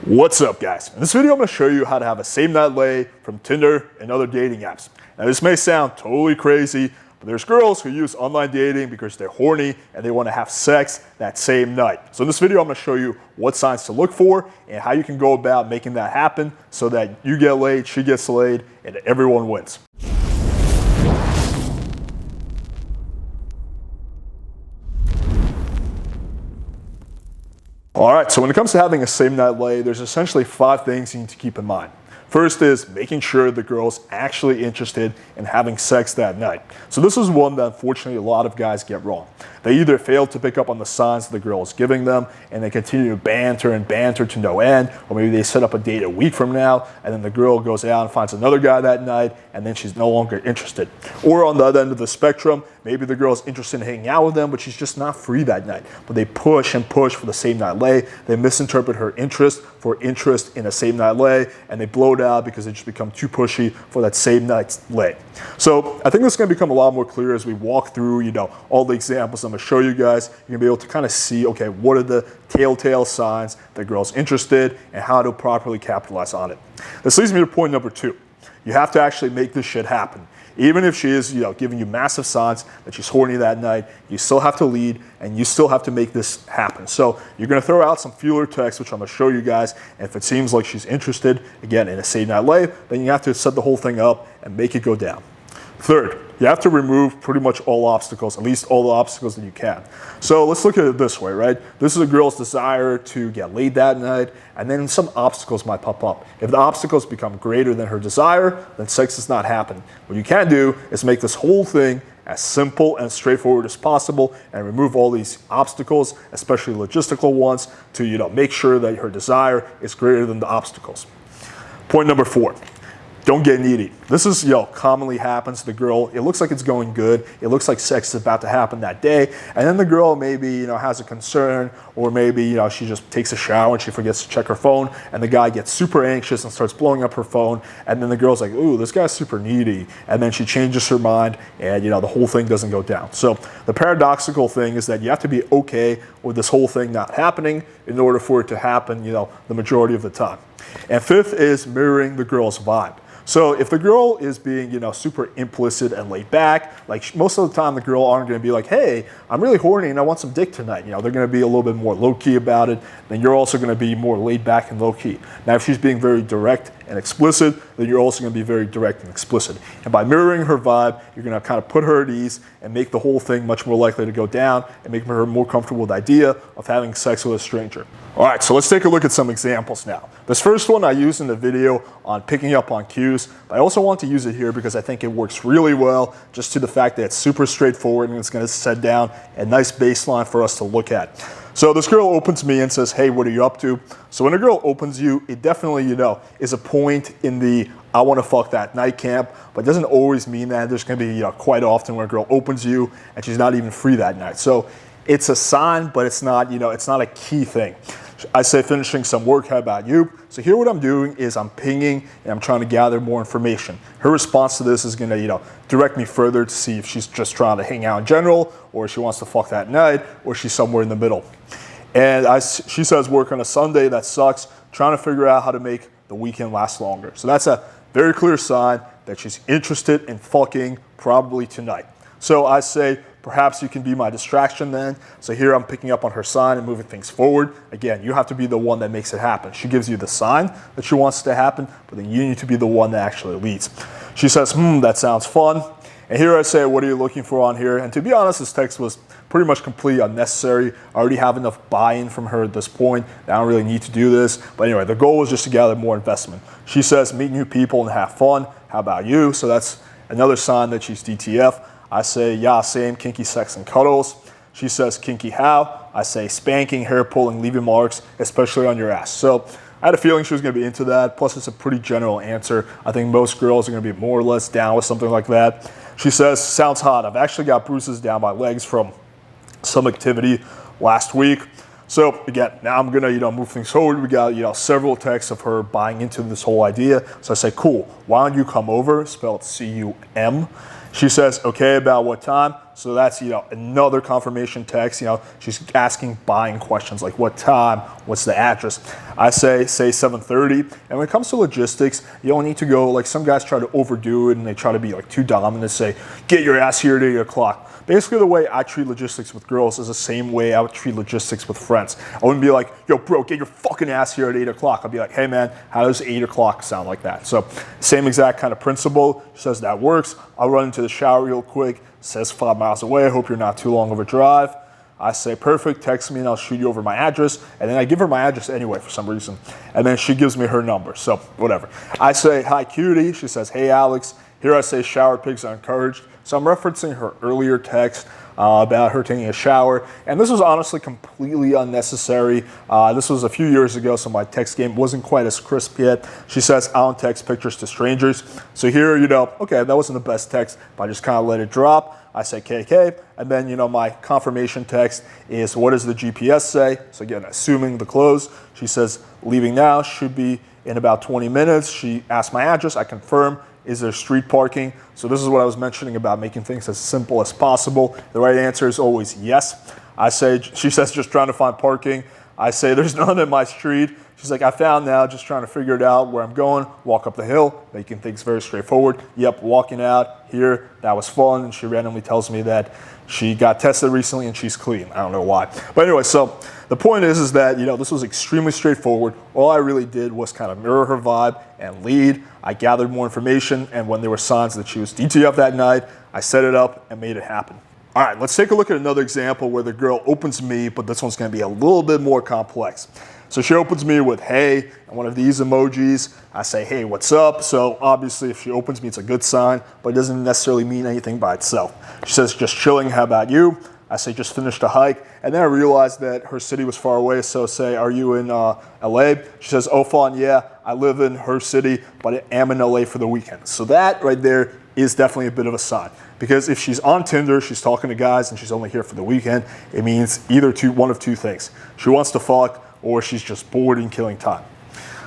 What's up, guys? In this video, I'm going to show you how to have a same night lay from Tinder and other dating apps. Now, this may sound totally crazy, but there's girls who use online dating because they're horny and they want to have sex that same night. So in this video, I'm going to show you what signs to look for and how you can go about making that happen so that you get laid, she gets laid, and everyone wins. All right, so when it comes to having a same night lay, there's essentially 5 things you need to keep in mind. First is making sure the girl's actually interested in having sex that night. So this is one that unfortunately a lot of guys get wrong. They either fail to pick up on the signs the girl is giving them and they continue to banter and banter to no end, or maybe they set up a date a week from now and then the girl goes out and finds another guy that night and then she's no longer interested. Or on the other end of the spectrum, maybe the girl's interested in hanging out with them, but she's just not free that night. But they push and push for the same night lay. They misinterpret her interest for interest in a same night lay, and they blow it out because they just become too pushy for that same night's lay. So I think this is going to become a lot more clear as we walk through, all the examples I'm going to show you guys. You're going to be able to kind of see, okay, what are the telltale signs that girl's interested and how to properly capitalize on it. This leads me to point number 2. You have to actually make this shit happen. Even if she is, giving you massive signs that she's horny that night, you still have to lead and you still have to make this happen. So you're going to throw out some feeler text, which I'm going to show you guys. And if it seems like she's interested, again, in a same night lay, then you have to set the whole thing up and make it go down. Third, you have to remove pretty much all obstacles, at least all the obstacles that you can. So let's look at it this way, right? This is a girl's desire to get laid that night, and then some obstacles might pop up. If the obstacles become greater than her desire, then sex does not happen. What you can do is make this whole thing as simple and straightforward as possible and remove all these obstacles, especially logistical ones, to make sure that her desire is greater than the obstacles. Point number 4. Don't get needy. This is, commonly happens to the girl. It looks like it's going good. It looks like sex is about to happen that day. And then the girl maybe, has a concern, or maybe, she just takes a shower and she forgets to check her phone. And the guy gets super anxious and starts blowing up her phone. And then the girl's like, ooh, this guy's super needy. And then she changes her mind and, the whole thing doesn't go down. So the paradoxical thing is that you have to be okay with this whole thing not happening in order for it to happen, the majority of the time. And 5th is mirroring the girl's vibe. So if the girl is being, super implicit and laid back, like most of the time the girl aren't going to be like, hey, I'm really horny and I want some dick tonight. They're going to be a little bit more low-key about it. Then you're also going to be more laid back and low-key. Now, if she's being very direct and explicit, then you're also going to be very direct and explicit. And by mirroring her vibe, you're going to kind of put her at ease and make the whole thing much more likely to go down and make her more comfortable with the idea of having sex with a stranger. All right, so let's take a look at some examples now. This first one I used in the video on picking up on cues, but I also want to use it here because I think it works really well just to the fact that it's super straightforward and it's going to set down a nice baseline for us to look at. So this girl opens me and says, hey, what are you up to? So when a girl opens you, it definitely, is a point in the I want to fuck that night camp, but it doesn't always mean that. There's going to be quite often where a girl opens you and she's not even free that night. So it's a sign, but it's not, it's not a key thing. I say finishing some work, how about you? So here what I'm doing is I'm pinging and I'm trying to gather more information. Her response to this is going to, direct me further to see if she's just trying to hang out in general, or she wants to fuck that night, or she's somewhere in the middle. And she says work on a Sunday, that sucks, trying to figure out how to make the weekend last longer. So that's a very clear sign that she's interested in fucking probably tonight. So I say, perhaps you can be my distraction then. So here I'm picking up on her sign and moving things forward. Again, you have to be the one that makes it happen. She gives you the sign that she wants to happen, but then you need to be the one that actually leads. She says, that sounds fun. And here I say, what are you looking for on here? And to be honest, this text was pretty much completely unnecessary. I already have enough buy-in from her at this point. I don't really need to do this. But anyway, the goal was just to gather more investment. She says, meet new people and have fun. How about you? So that's another sign that she's DTF. I say, yeah, same, kinky sex and cuddles. She says, kinky how? I say, spanking, hair pulling, leaving marks, especially on your ass. So I had a feeling she was going to be into that. Plus, it's a pretty general answer. I think most girls are going to be more or less down with something like that. She says, sounds hot. I've actually got bruises down my legs from some activity last week. So again, now I'm gonna move things forward. We got several texts of her buying into this whole idea. So I say, cool, why don't you come over? Spelled C-U-M. She says, okay, about what time? So that's, another confirmation text. She's asking buying questions like what time, what's the address. I say 7:30. And when it comes to logistics, you don't need to go, like some guys try to overdo it and they try to be like too dominant, say, get your ass here at 8 o'clock. Basically, the way I treat logistics with girls is the same way I would treat logistics with friends. I wouldn't be like, yo, bro, get your fucking ass here at 8 o'clock. I'd be like, hey, man, how does 8 o'clock sound like that? So same exact kind of principle. She says that works. I'll run into the shower real quick. Says 5 miles away. I hope you're not too long of a drive. I say, perfect, text me and I'll shoot you over my address. And then I give her my address anyway for some reason. And then she gives me her number. So whatever. I say, hi, cutie. She says, hey, Alex. Here I say shower pics are encouraged. So I'm referencing her earlier text about her taking a shower. And this was honestly completely unnecessary. This was a few years ago, so my text game wasn't quite as crisp yet. She says, I don't text pictures to strangers. So here, okay, that wasn't the best text, but I just kind of let it drop. I say KK, and then, my confirmation text is, what does the GPS say? So again, assuming the close, she says, leaving now, should be in about 20 minutes. She asked my address, I confirm. Is there street parking? So this is what I was mentioning about making things as simple as possible. The right answer is always yes. She says, just trying to find parking. I say, there's none in my street. She's like, I found now, just trying to figure it out where I'm going. Walk up the hill, making things very straightforward. Yep, walking out here, that was fun. And she randomly tells me that she got tested recently and she's clean. I don't know why. But anyway, so the point is that, this was extremely straightforward. All I really did was kind of mirror her vibe and lead. I gathered more information, and when there were signs that she was DTF that night, I set it up and made it happen. All right, let's take a look at another example where the girl opens me, but this one's gonna be a little bit more complex. So she opens me with, hey, and one of these emojis. I say, hey, what's up? So obviously if she opens me, it's a good sign, but it doesn't necessarily mean anything by itself. She says, just chilling, how about you? I say, just finished a hike. And then I realized that her city was far away, so say, are you in LA? She says, oh, fun, yeah, I live in her city, but I am in LA for the weekend. So that right there is definitely a bit of a sign. Because if she's on Tinder, she's talking to guys, and she's only here for the weekend, it means either one of two things. She wants to fuck, or she's just bored and killing time.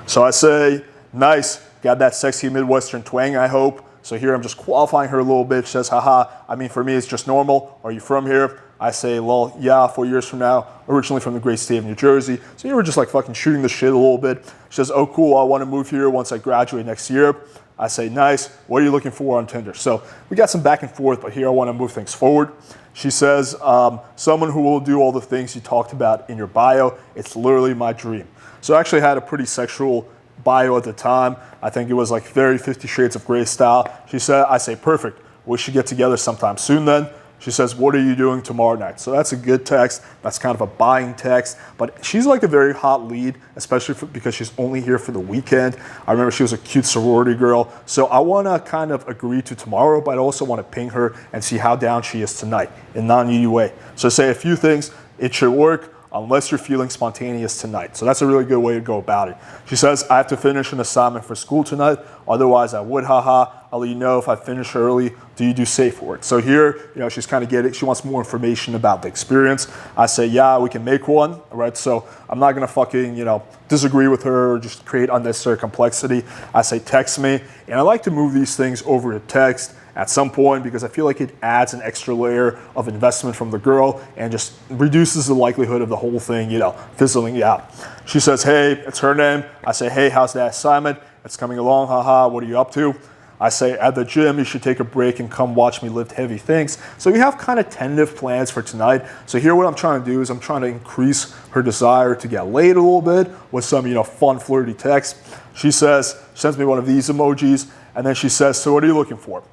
So I say, nice, got that sexy Midwestern twang, I hope. So here I'm just qualifying her a little bit. She says, haha, I mean, for me, it's just normal. Are you from here? I say, well, yeah, 4 years from now, originally from the great state of New Jersey. So you were just like fucking shooting the shit a little bit. She says, oh, cool, I want to move here once I graduate next year. I say, nice, what are you looking for on Tinder? So we got some back and forth, but here I want to move things forward. She says, someone who will do all the things you talked about in your bio. It's literally my dream. So I actually had a pretty sexual bio at the time. I think it was like very 50 Shades of Grey style. She said, I say, perfect. We should get together sometime soon then. She says, what are you doing tomorrow night? So that's a good text. That's kind of a buying text. But she's like a very hot lead, especially because she's only here for the weekend. I remember she was a cute sorority girl. So I want to kind of agree to tomorrow, but I also want to ping her and see how down she is tonight in a non-needy way. So say a few things. It should work unless you're feeling spontaneous tonight. So that's a really good way to go about it. She says, I have to finish an assignment for school tonight. Otherwise, I would, haha. I'll let you know if I finish early. Do you do safe work? So here, she's kind of getting, she wants more information about the experience. I say, yeah, we can make one, right? So I'm not gonna fucking, disagree with her or just create unnecessary complexity. I say, text me. And I like to move these things over to text at some point because I feel like it adds an extra layer of investment from the girl and just reduces the likelihood of the whole thing, fizzling out. She says, hey, it's her name. I say, hey, how's that assignment? It's coming along, haha, what are you up to? I say, at the gym, you should take a break and come watch me lift heavy things. So we have kind of tentative plans for tonight. So here what I'm trying to do is I'm trying to increase her desire to get laid a little bit with some, fun, flirty text. She says, sends me one of these emojis, and then she says, so what are you looking for?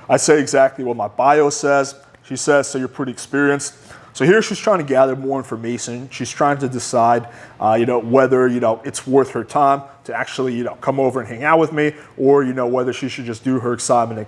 I say exactly what my bio says. She says, so you're pretty experienced. So here she's trying to gather more information. She's trying to decide, whether, it's worth her time to actually, come over and hang out with me, or, whether she should just do her assignment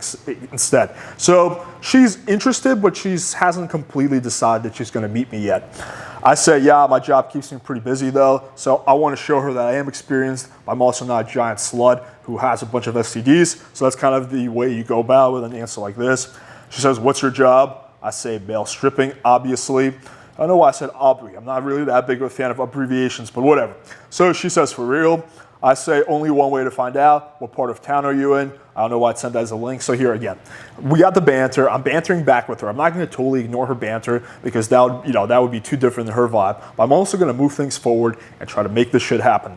instead. So she's interested, but she hasn't completely decided that she's going to meet me yet. I say, yeah, my job keeps me pretty busy though. So I want to show her that I am experienced. I'm also not a giant slut who has a bunch of STDs. So that's kind of the way you go about with an answer like this. She says, what's your job? I say, male stripping, obviously. I don't know why I said Aubrey. I'm not really that big of a fan of abbreviations, but whatever. So she says, for real? I say, only one way to find out. What part of town are you in? I don't know why I sent that as a link. So here again, we got the banter. I'm bantering back with her. I'm not going to totally ignore her banter because that would be too different than her vibe. But I'm also going to move things forward and try to make this shit happen.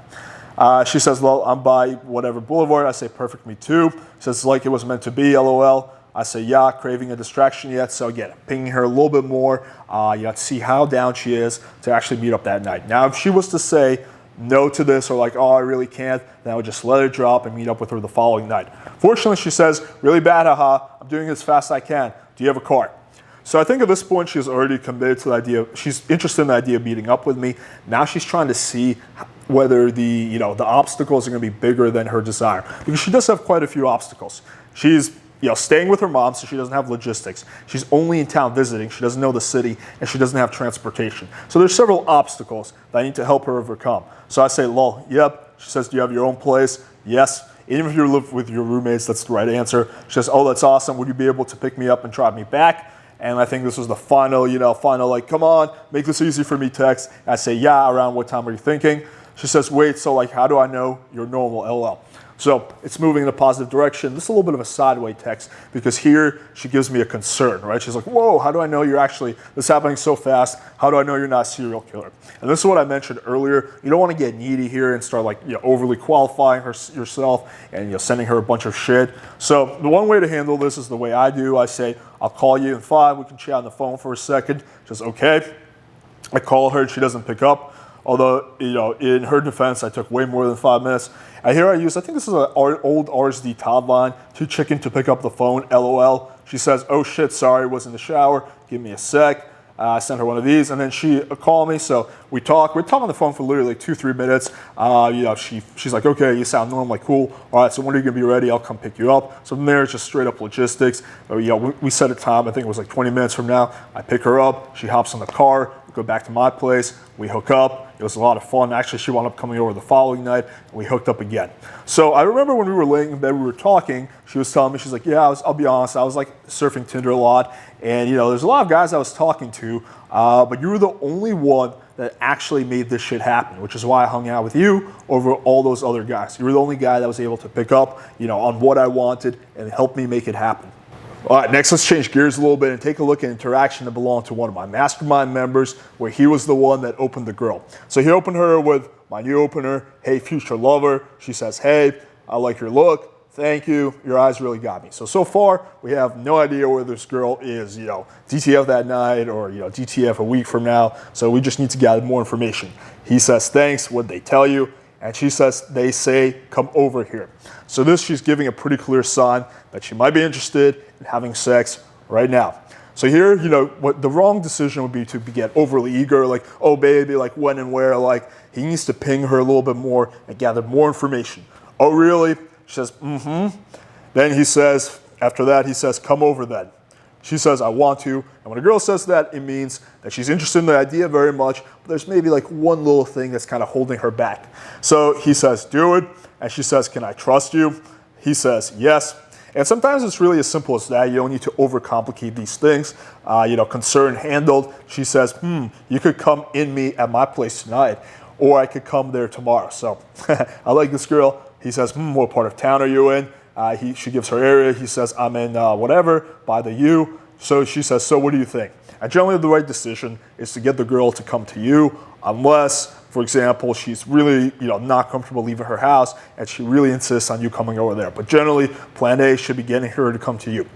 She says, well, I'm by whatever boulevard. I say, perfect, me too. She says, like it was meant to be, LOL. I say, yeah, craving a distraction yet. So again, I'm pinging her a little bit more, to see how down she is to actually meet up that night. Now, if she was to say no to this or like, oh, I really can't, then I would just let it drop and meet up with her the following night. Fortunately, she says, really bad, haha, I'm doing it as fast as I can. Do you have a car? So I think at this point, she's already committed to the idea. She's interested in the idea of meeting up with me. Now she's trying to see whether the obstacles are going to be bigger than her desire, because she does have quite a few obstacles. She's staying with her mom, so she doesn't have logistics. She's only in town visiting. She doesn't know the city, and she doesn't have transportation. So there's several obstacles that I need to help her overcome. So I say, lol, yep. She says, do you have your own place? Yes. Even if you live with your roommates, that's the right answer. She says, oh, that's awesome. Would you be able to pick me up and drive me back? And I think this was the final, like, come on, make this easy for me text. And I say, yeah, around what time are you thinking? She says, wait, so like, how do I know you're normal, LL? So it's moving in a positive direction. This is a little bit of a sideways text because here she gives me a concern, right? She's like, whoa, how do I know this is happening so fast? How do I know you're not a serial killer? And this is what I mentioned earlier. You don't want to get needy here and start like overly qualifying yourself and sending her a bunch of shit. So the one way to handle this is the way I do. I say, I'll call you in 5. We can chat on the phone for a second. She says, okay. I call her and she doesn't pick up. Although, in her defense, I took way more than 5 minutes. And here I think this is an old RSD Todd line, too chicken to pick up the phone, LOL. She says, oh shit, sorry, was in the shower, give me a sec. I sent her one of these, and then she called me, so we talk. We're talking on the phone for literally like 2-3 minutes. She's like, okay, you sound normal, like cool. All right, so when are you gonna be ready? I'll come pick you up. So from there, it's just straight up logistics. We set a time, I think it was like 20 minutes from now. I pick her up, she hops in the car, we go back to my place, we hook up. It was a lot of fun. Actually, she wound up coming over the following night, and we hooked up again. So I remember when we were laying in bed, we were talking, she was telling me, she's like, yeah, I'll be honest, I was like surfing Tinder a lot, and there's a lot of guys I was talking to, but you were the only one that actually made this shit happen, which is why I hung out with you over all those other guys. You were the only guy that was able to pick up, on what I wanted and help me make it happen. All right, next let's change gears a little bit and take a look at interaction that belonged to one of my mastermind members where he was the one that opened the girl. So he opened her with my new opener, hey, future lover. She says, hey, I like your look. Thank you. Your eyes really got me. So far, we have no idea where this girl is, DTF that night or, DTF a week from now. So we just need to gather more information. He says, thanks. What'd they tell you? And she says, they say, come over here. So she's giving a pretty clear sign that she might be interested in having sex right now. So here, what the wrong decision would be to get overly eager, like, oh baby, like when and where, like he needs to ping her a little bit more and gather more information. Oh really? She says, mm-hmm. Then after that, he says, come over then. She says, I want to. And when a girl says that, it means that she's interested in the idea very much, but there's maybe like one little thing that's kind of holding her back. So he says, do it. And she says, can I trust you? He says, yes. And sometimes it's really as simple as that. You don't need to overcomplicate these things. Concern handled. She says, you could come in me at my place tonight, or I could come there tomorrow. So I like this girl. He says, what part of town are you in? She gives her area. He says, I'm in whatever, by the U. So she says, so what do you think? And generally the right decision is to get the girl to come to you unless, for example, she's really not comfortable leaving her house and she really insists on you coming over there. But generally, plan A should be getting her to come to you.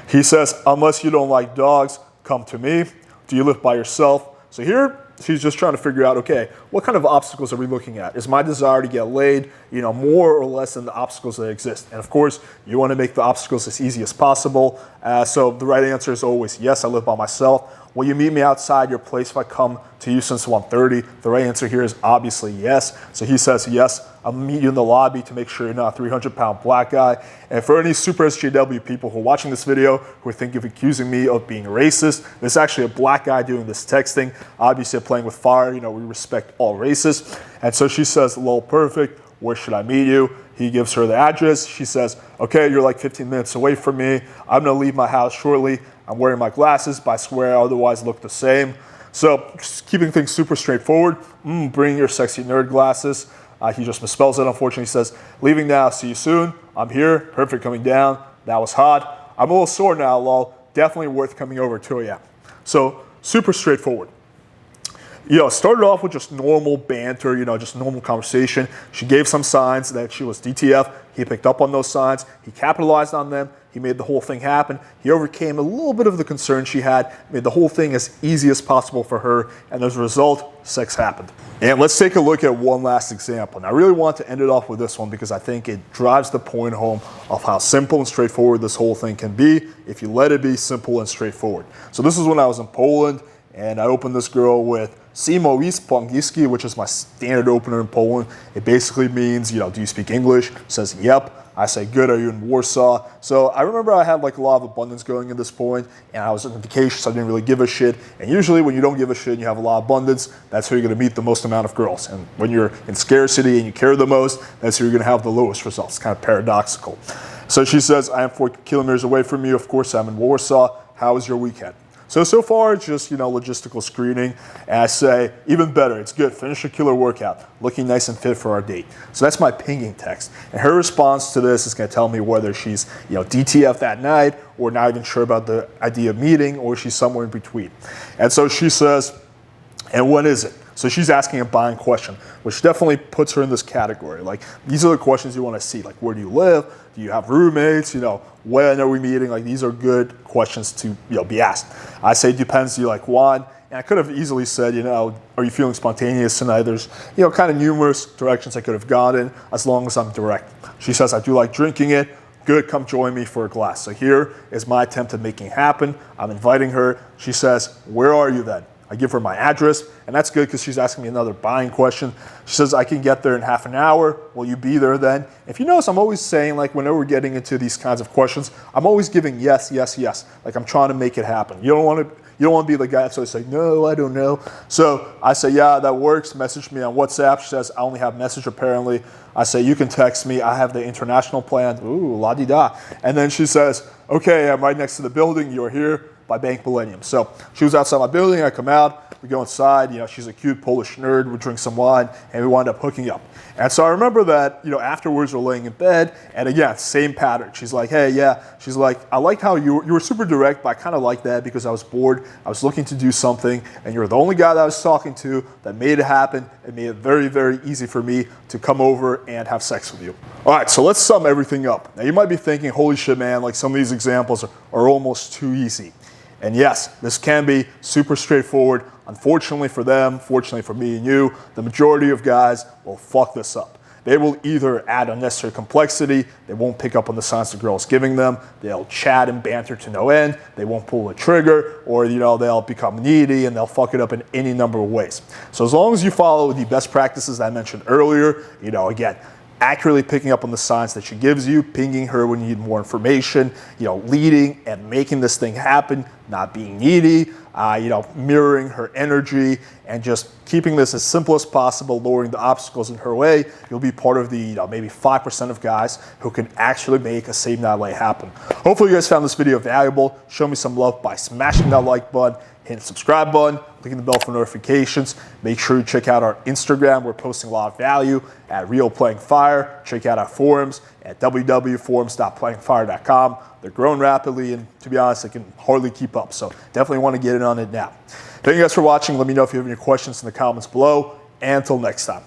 He says, unless you don't like dogs, come to me. Do you live by yourself? So here, she's just trying to figure out, okay, what kind of obstacles are we looking at? Is my desire to get laid, more or less than the obstacles that exist? And of course, you want to make the obstacles as easy as possible. So the right answer is always, yes, I live by myself. Will you meet me outside your place if I come to you since 1:30? The right answer here is obviously yes. So he says, yes, I'll meet you in the lobby to make sure you're not a 300-pound black guy. And for any super SJW people who are watching this video who are thinking of accusing me of being racist, there's actually a black guy doing this texting. Obviously, playing with fire, we respect all races. And so she says, lol, perfect. Where should I meet you? He gives her the address. She says, okay, you're like 15 minutes away from me. I'm going to leave my house shortly. I'm wearing my glasses, but I swear I otherwise look the same. So just keeping things super straightforward. Bring your sexy nerd glasses. He just misspells it, unfortunately. He says, leaving now, see you soon. I'm here, perfect coming down. That was hot. I'm a little sore now, lol. Definitely worth coming over at 2 a.m. So super straightforward. Started off with just normal banter, just normal conversation. She gave some signs that she was DTF. He picked up on those signs. He capitalized on them. He made the whole thing happen. He overcame a little bit of the concern she had, made the whole thing as easy as possible for her, and as a result, sex happened. And let's take a look at one last example. And I really want to end it off with this one because I think it drives the point home of how simple and straightforward this whole thing can be if you let it be simple and straightforward. So this is when I was in Poland, and I opened this girl with "Simo is po angielski," which is my standard opener in Poland. It basically means, do you speak English? Says, yep. I say, good, are you in Warsaw? So I remember I had like a lot of abundance going at this point, and I was on vacation, so I didn't really give a shit. And usually when you don't give a shit and you have a lot of abundance, that's who you're gonna meet the most amount of girls. And when you're in scarcity and you care the most, that's who you're gonna have the lowest results. It's kind of paradoxical. So she says, I am 4 kilometers away from you. Of course, I'm in Warsaw. How was your weekend? So far, it's just, logistical screening. And I say, even better, it's good. Finish a killer workout. Looking nice and fit for our date. So that's my pinging text. And her response to this is going to tell me whether she's, DTF that night or not even sure about the idea of meeting, or she's somewhere in between. And so she says, and when is it? So she's asking a buying question, which definitely puts her in this category. Like, these are the questions you want to see. Like, where do you live? Do you have roommates? When are we meeting? Like, these are good questions to, be asked. I say, depends. Do you like wine? And I could have easily said, are you feeling spontaneous tonight? There's, kind of numerous directions I could have gone in, as long as I'm direct. She says, I do like drinking it. Good, come join me for a glass. So here is my attempt at making it happen. I'm inviting her. She says, where are you then? I give her my address, and that's good because she's asking me another buying question. She says, I can get there in half an hour. Will you be there then? If you notice, I'm always saying, like, whenever we're getting into these kinds of questions, I'm always giving yes, yes, yes. Like, I'm trying to make it happen. You don't want to be the guy that's always like, no, I don't know. So I say, yeah, that works. Message me on WhatsApp. She says, I only have Message apparently. I say, you can text me. I have the international plan. Ooh, la-di-da. And then she says, okay, I'm right next to the building. You're here by Bank Millennium. So she was outside my building. I come out. We go inside. She's a cute Polish nerd. We drink some wine, and we wind up hooking up. And so I remember that, afterwards we're laying in bed, and again, same pattern. She's like, hey, yeah. She's like, I like how you were super direct, but I kind of like that because I was bored. I was looking to do something, and you're the only guy that I was talking to that made it happen and made it very, very easy for me to come over and have sex with you. All right, so let's sum everything up. Now, you might be thinking, holy shit, man, like some of these examples are almost too easy. And yes, this can be super straightforward. Unfortunately for them, fortunately for me and you, the majority of guys will fuck this up. They will either add unnecessary complexity, they won't pick up on the signs the girl is giving them, they'll chat and banter to no end, they won't pull the trigger, or they'll become needy and they'll fuck it up in any number of ways. So as long as you follow the best practices I mentioned earlier, again, accurately picking up on the signs that she gives you, pinging her when you need more information, leading and making this thing happen, not being needy, mirroring her energy, and just keeping this as simple as possible, lowering the obstacles in her way. You'll be part of the maybe 5% of guys who can actually make a same night lay happen. Hopefully you guys found this video valuable. Show me some love by smashing that like button, hitting the subscribe button, clicking the bell for notifications. Make sure you check out our Instagram. We're posting a lot of value at Real Playing Fire. Check out our forums at www.forums.playingfire.com. They're growing rapidly, and to be honest, I can hardly keep up. So definitely want to get in on it now. Thank you guys for watching. Let me know if you have any questions in the comments below. And until next time.